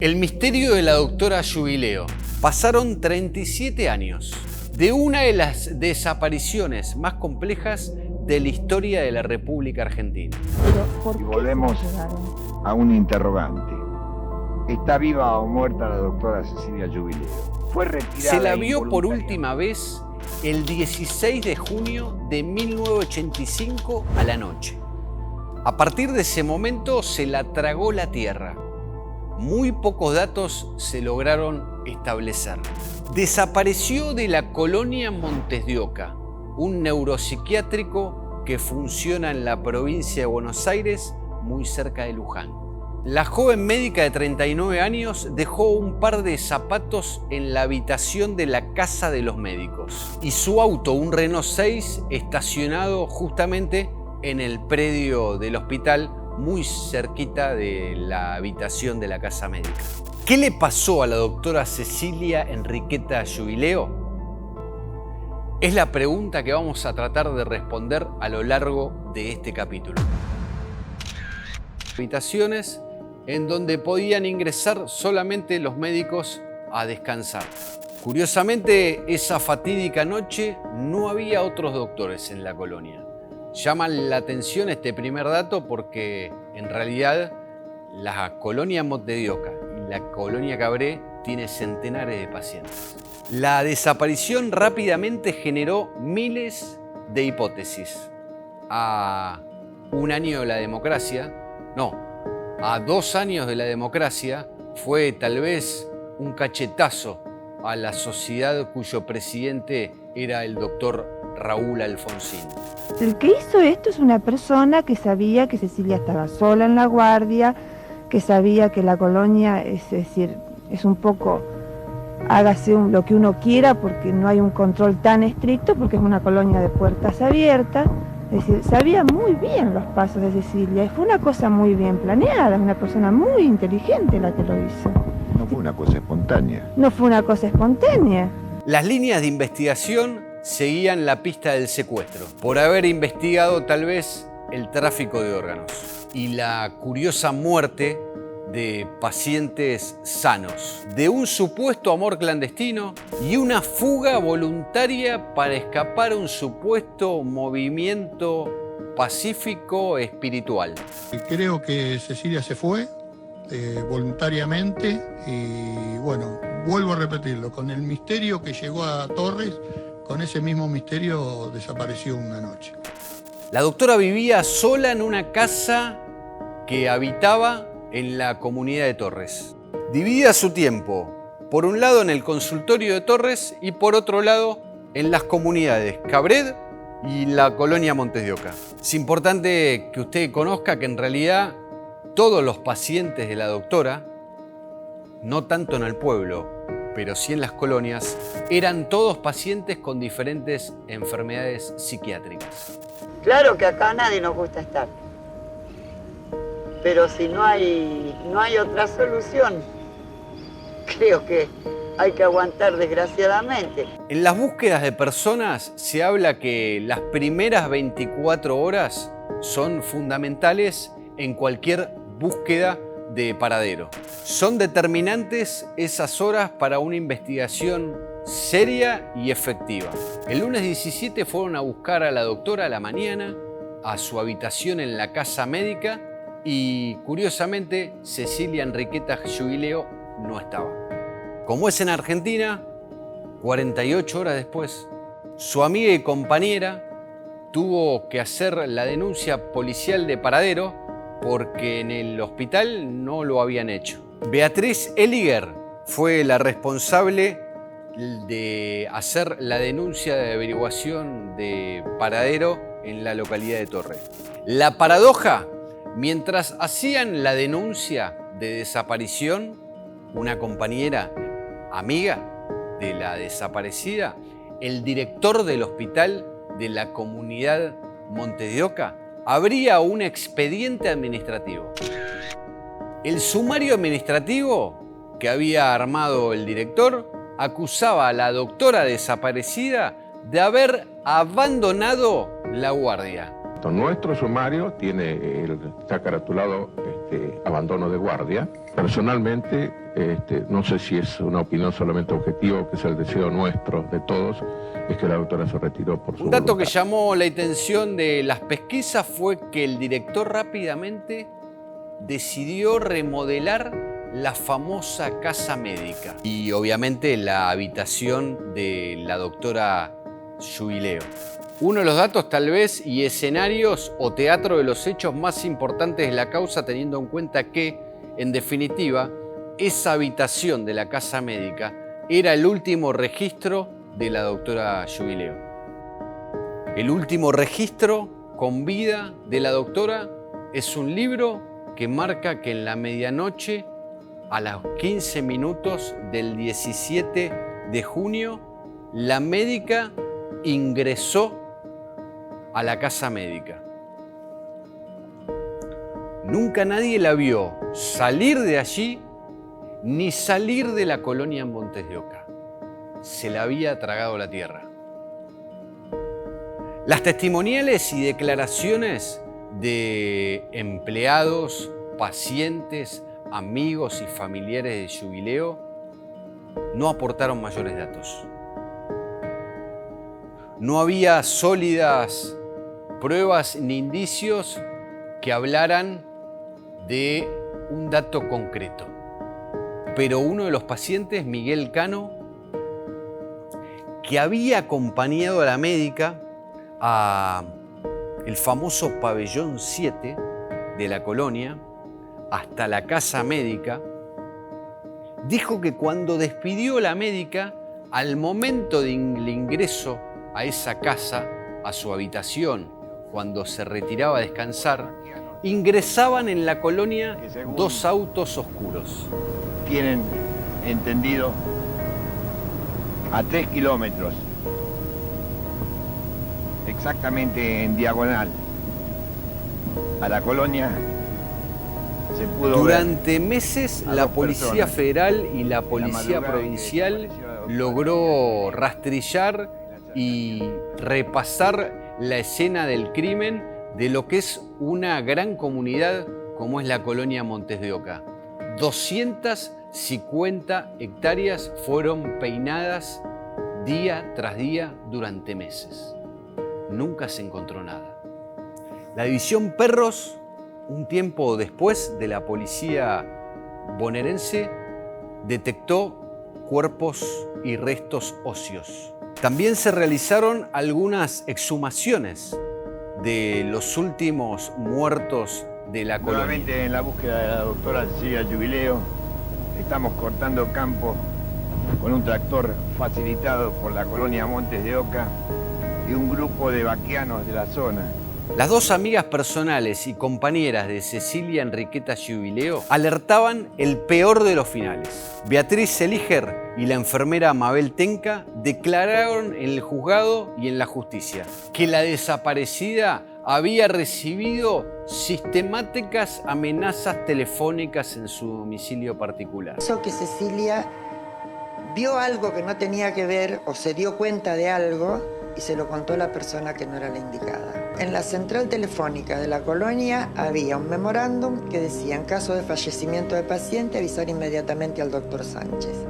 El misterio de la doctora Jubileo. Pasaron 37 años de una de las desapariciones más complejas de la historia de la República Argentina. Y volvemos a un interrogante. ¿Está viva o muerta la doctora Cecilia Jubileo? Fue retirada. Se la vio por última vez el 16 de junio de 1985 a la noche. A partir de ese momento se la tragó la tierra. Muy pocos datos se lograron establecer. Desapareció de la colonia Montes de Oca, un neuropsiquiátrico que funciona en la provincia de Buenos Aires, muy cerca de Luján. La joven médica de 39 años dejó un par de zapatos en la habitación de la casa de los médicos y su auto, un Renault 6, estacionado justamente en el predio del hospital, muy cerquita de la habitación de la casa médica. ¿Qué le pasó a la doctora Cecilia Enriqueta Jubileo? Es la pregunta que vamos a tratar de responder a lo largo de este capítulo. Habitaciones en donde podían ingresar solamente los médicos a descansar. Curiosamente, esa fatídica noche no había otros doctores en la colonia. Llama la atención este primer dato porque en realidad la colonia Montes de Oca y la colonia Cabré tiene centenares de pacientes. La desaparición rápidamente generó miles de hipótesis. A un año de la democracia, a 2 años de la democracia, fue tal vez un cachetazo a la sociedad cuyo presidente era el doctor Raúl Alfonsín. El que hizo esto es una persona que sabía que Cecilia estaba sola en la guardia, que sabía que la colonia, es decir, es un poco, hágase lo que uno quiera porque no hay un control tan estricto, porque es una colonia de puertas abiertas. Es decir, sabía muy bien los pasos de Cecilia y fue una cosa muy bien planeada, una persona muy inteligente la que lo hizo. No fue una cosa espontánea. No fue una cosa espontánea. Las líneas de investigación seguían la pista del secuestro, por haber investigado tal vez el tráfico de órganos y la curiosa muerte de pacientes sanos, de un supuesto amor clandestino y una fuga voluntaria para escapar a un supuesto movimiento pacífico espiritual. Creo que Cecilia se fue voluntariamente y bueno, vuelvo a repetirlo, con el misterio que llegó a Torres, con ese mismo misterio desapareció una noche. La doctora vivía sola en una casa que habitaba en la comunidad de Torres. Dividía su tiempo, por un lado en el consultorio de Torres y por otro lado en las comunidades Cabred y la colonia Montes de Oca. Es importante que usted conozca que en realidad todos los pacientes de la doctora, no tanto en el pueblo, pero sí en las colonias, eran todos pacientes con diferentes enfermedades psiquiátricas. Claro que acá a nadie nos gusta estar, pero si no hay otra solución, creo que hay que aguantar desgraciadamente. En las búsquedas de personas se habla que las primeras 24 horas son fundamentales en cualquier búsqueda de paradero. Son determinantes esas horas para una investigación seria y efectiva. El lunes 17 fueron a buscar a la doctora a la mañana, a su habitación en la casa médica y, curiosamente, Cecilia Enriqueta Jubileo no estaba. Como es en Argentina, 48 horas después, su amiga y compañera tuvo que hacer la denuncia policial de paradero porque en el hospital no lo habían hecho. Beatriz Eliger fue la responsable de hacer la denuncia de averiguación de paradero en la localidad de Torres. La paradoja, mientras hacían la denuncia de desaparición, una compañera amiga de la desaparecida, el director del hospital de la comunidad Montes de Oca, abría un expediente administrativo. El sumario administrativo que había armado el director acusaba a la doctora desaparecida de haber abandonado la guardia. Nuestro sumario está caratulado abandono de guardia, Personalmente, no sé si es una opinión solamente objetiva o que es el deseo nuestro, de todos, es que la doctora se retiró por su Un dato voluntad. que llamó la atención de las pesquisas fue que el director rápidamente decidió remodelar la famosa casa médica y obviamente la habitación de la doctora Jubileo. Uno de los datos tal vez y escenarios o teatro de los hechos más importantes de la causa, teniendo en cuenta que, en definitiva, esa habitación de la casa médica era el último registro de la doctora Jubileo. El último registro con vida de la doctora es un libro que marca que en la medianoche, a los 15 minutos del 17 de junio, la médica ingresó a la casa médica. Nunca nadie la vio salir de allí ni salir de la colonia en Montes de Oca. Se la había tragado la tierra. Las testimoniales y declaraciones de empleados, pacientes, amigos y familiares de Jubileo no aportaron mayores datos. No había sólidas pruebas ni indicios que hablaran de un dato concreto. Pero uno de los pacientes, Miguel Cano, que había acompañado a la médica a el famoso pabellón 7 de la colonia hasta la casa médica, dijo que cuando despidió a la médica, al momento del ingreso a esa casa, a su habitación, cuando se retiraba a descansar, ingresaban en la colonia dos autos oscuros. Tienen entendido a 3 kilómetros, exactamente en diagonal a la colonia, se pudo Durante ver meses a la dos Policía personas. Federal y la La Policía madrugada Provincial que desapareció la doctora logró rastrillar y repasar la escena del crimen de lo que es una gran comunidad como es la colonia Montes de Oca. 250 hectáreas fueron peinadas día tras día durante meses. Nunca se encontró nada. La división Perros, un tiempo después de la policía bonaerense, detectó cuerpos y restos óseos. También se realizaron algunas exhumaciones de los últimos muertos de la colonia. Nuevamente en la búsqueda de la doctora Cecilia Jubileo, estamos cortando campo con un tractor facilitado por la colonia Montes de Oca y un grupo de vaqueanos de la zona. Las dos amigas personales y compañeras de Cecilia Enriqueta Jubileo alertaban el peor de los finales. Beatriz Seliger y la enfermera Mabel Tenca declararon en el juzgado y en la justicia que la desaparecida había recibido sistemáticas amenazas telefónicas en su domicilio particular. Eso que Cecilia vio algo que no tenía que ver o se dio cuenta de algo y se lo contó a la persona que no era la indicada. En la central telefónica de la colonia había un memorándum que decía: en caso de fallecimiento de paciente, avisar inmediatamente al doctor Sánchez.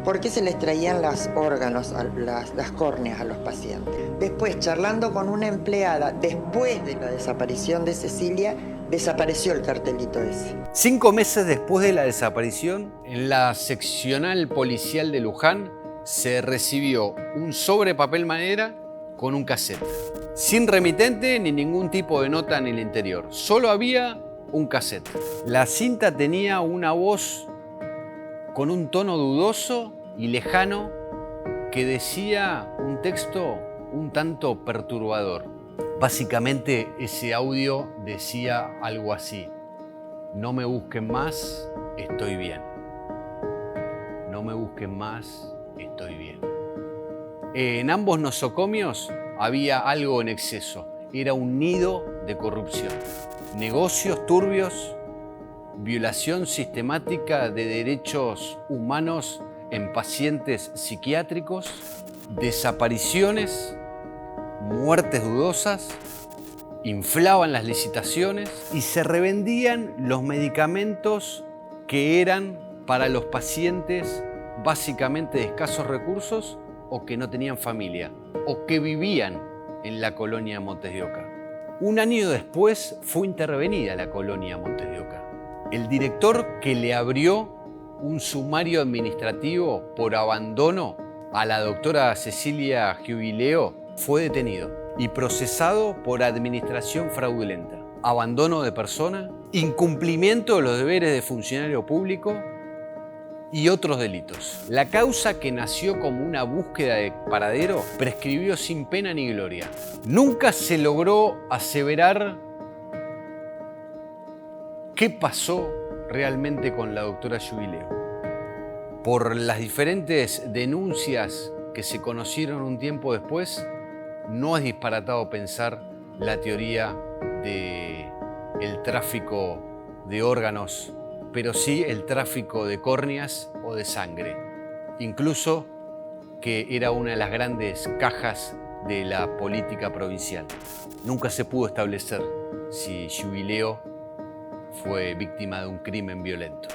¿Por qué se les traían los órganos, las córneas a los pacientes? Después, charlando con una empleada, después de la desaparición de Cecilia, desapareció el cartelito ese. 5 meses después de la desaparición, en la seccional policial de Luján se recibió un sobre papel madera con un cassette, sin remitente ni ningún tipo de nota en el interior. Solo había un cassette. La cinta tenía una voz con un tono dudoso y lejano que decía un texto un tanto perturbador. Básicamente ese audio decía algo así: no me busquen más, estoy bien. No me busquen más, estoy bien. En ambos nosocomios había algo en exceso. Era un nido de corrupción. Negocios turbios, violación sistemática de derechos humanos en pacientes psiquiátricos, desapariciones, muertes dudosas, inflaban las licitaciones y se revendían los medicamentos que eran para los pacientes básicamente de escasos recursos o que no tenían familia o que vivían en la colonia Montes de Oca. Un año después fue intervenida la colonia Montes de Oca. El director que le abrió un sumario administrativo por abandono a la doctora Cecilia Giubileo fue detenido y procesado por administración fraudulenta, abandono de persona, incumplimiento de los deberes de funcionario público y otros delitos. La causa, que nació como una búsqueda de paradero, prescribió sin pena ni gloria. Nunca se logró aseverar qué pasó realmente con la doctora Giubileo. Por las diferentes denuncias que se conocieron un tiempo después, no es disparatado pensar la teoría del tráfico de órganos, pero sí el tráfico de córneas o de sangre. Incluso que era una de las grandes cajas de la política provincial. Nunca se pudo establecer si Giubileo fue víctima de un crimen violento.